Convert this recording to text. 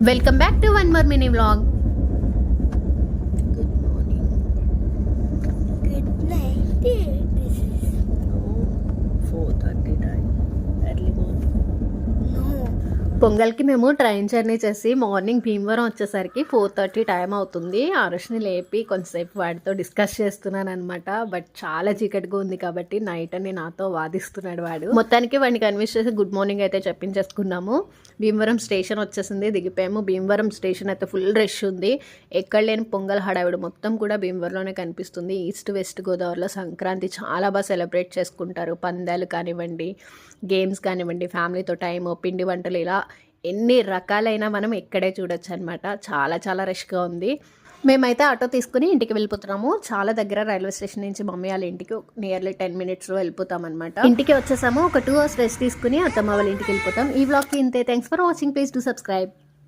Welcome back to one more mini vlog. Good morning. Good night. This is 4:30 time. Early morning. No. పొంగల్కి మేము train journey చేసి morning Bhimavaram వచ్చేసరికి 4:30 time అవుతుంది. ఆరుష్ని లేపి కొంతసేపు వాడితో డిస్కస్ చేస్తున్నాను అనమాట. బట్ చాలా చీకటిగా ఉంది కాబట్టి నైట్ అని నాతో వాదిస్తున్నాడు వాడు. మొత్తానికి వాడిని కన్విన్స్ చేసి గుడ్ మార్నింగ్ అయితే చెప్పించేసుకున్నాము. భీమవరం స్టేషన్ వచ్చేసింది, దిగిపోయాము. భీమవరం స్టేషన్ అయితే ఫుల్ రష్ ఉంది. ఎక్కడ లేని పొంగల్ హడావిడి మొత్తం కూడా భీమవరంలోనే కనిపిస్తుంది. ఈస్ట్ వెస్ట్ గోదావరిలో సంక్రాంతి చాలా బాగా సెలబ్రేట్ చేసుకుంటారు. పందాలు కానివ్వండి, గేమ్స్ కానివ్వండి, ఫ్యామిలీతో టైము, పిండి వంటలు, ఇలా ఎన్ని రకాలైనా మనం ఇక్కడే చూడొచ్చు అనమాట. చాలా చాలా రష్గా ఉంది. మేమైతే ఆటో తీసుకుని ఇంటికి వెళ్ళిపోతున్నాము. చాలా దగ్గర రైల్వే స్టేషన్ నుంచి మమ్మీ వాళ్ళ ఇంటికి నియర్లీ 10 minutesలో వెళ్ళిపోతాం అనమాట. ఇంటికి వచ్చేసాము. ఒక 2 hours రెస్ట్ తీసుకుని అత్తమ్మ వాళ్ళ ఇంటికి వెళ్ళిపోతాం. ఈ వ్లాగ్కి ఇంతే. Thanks for watching. Please do subscribe.